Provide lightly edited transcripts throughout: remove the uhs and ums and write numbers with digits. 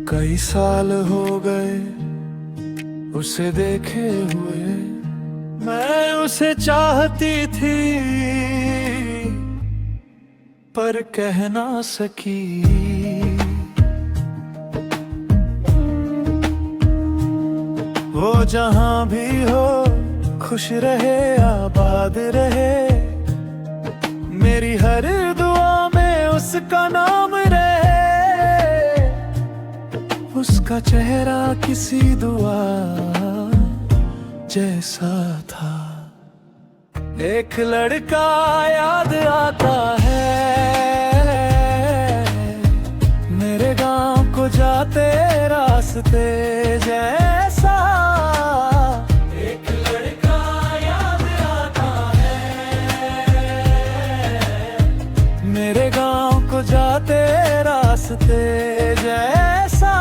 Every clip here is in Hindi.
कई साल हो गए उसे देखे हुए, मैं उसे चाहती थी पर कह ना सकी। वो जहां भी हो खुश रहे आबाद रहे, मेरी हर दुआ में उसका नाम रहे। उसका चेहरा किसी दुआ जैसा था। एक लड़का याद आता है मेरे गांव को जाते रास्ते जैसा। एक लड़का याद आता है मेरे गांव को जाते रास्ते जैसा।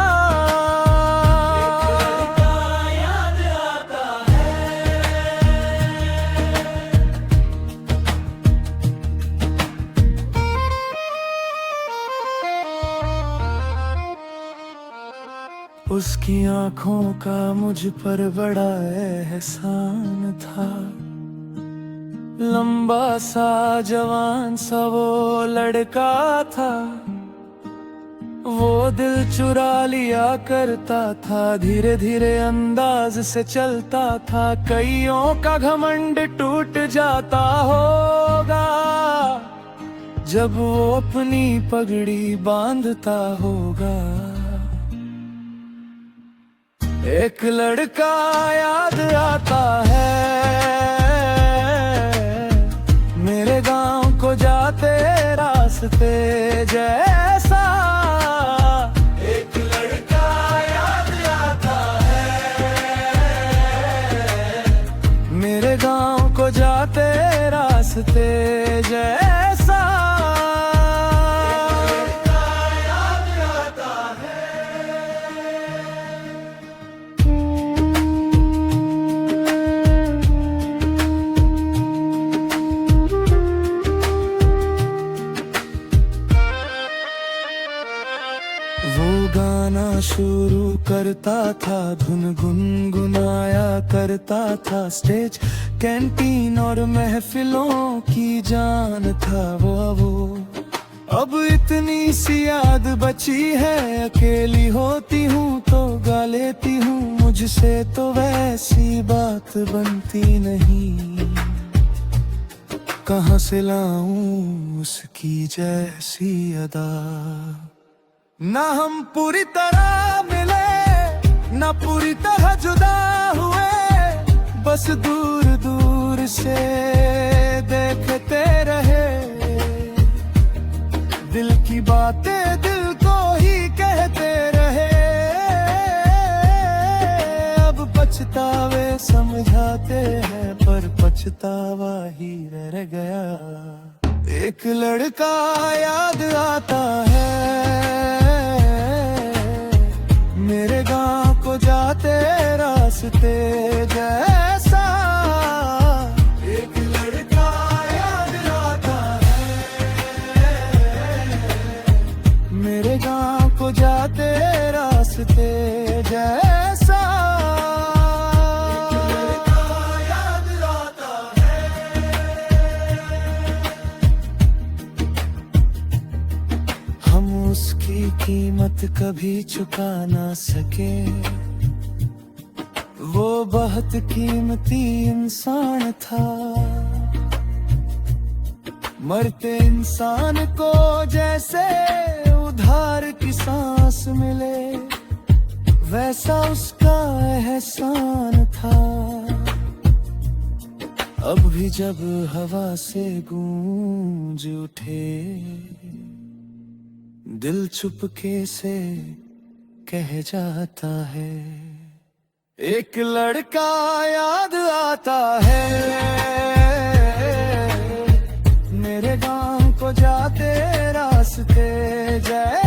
उसकी आंखों का मुझ पर बड़ा एहसान था। लंबा सा जवान सा वो लड़का था। वो दिल चुरा लिया करता था, धीरे धीरे अंदाज से चलता था। कईयों का घमंड टूट जाता होगा जब वो अपनी पगड़ी बांधता होगा। एक लड़का याद आता है मेरे गांव को जाते रास्ते जैसा। एक लड़का याद आता है मेरे गांव को जाते रास्ते जैसा। वो गाना शुरू करता था, धुन गुनगुनाया करता था। स्टेज कैंटीन और महफिलों की जान था वो। अब इतनी सी याद बची है, अकेली होती हूँ तो गा लेती हूँ। मुझसे तो वैसी बात बनती नहीं, कहाँ से लाऊं उसकी जैसी अदा। ना हम पूरी तरह मिले ना पूरी तरह जुदा हुए, बस दूर दूर से देखते रहे। दिल की बातें दिल को ही कहते रहे। अब पछतावे समझाते हैं पर पछतावा ही रह गया। एक लड़का याद आता है मेरे गांव को जाते रास्ते जैसा। एक लड़का याद आता है मेरे गांव को जाते रास्ते जैसा। एक लड़का याद आता है। हम उसकी कीमत कभी चुका ना सके, वो बहुत कीमती इंसान था। मरते इंसान को जैसे उधार की सांस मिले, वैसा उसका एहसान था। अब भी जब हवा से गूंज उठे, दिल चुपके से कह जाता है। एक लड़का याद आता है मेरे गांव को जाते रास्ते जैसे।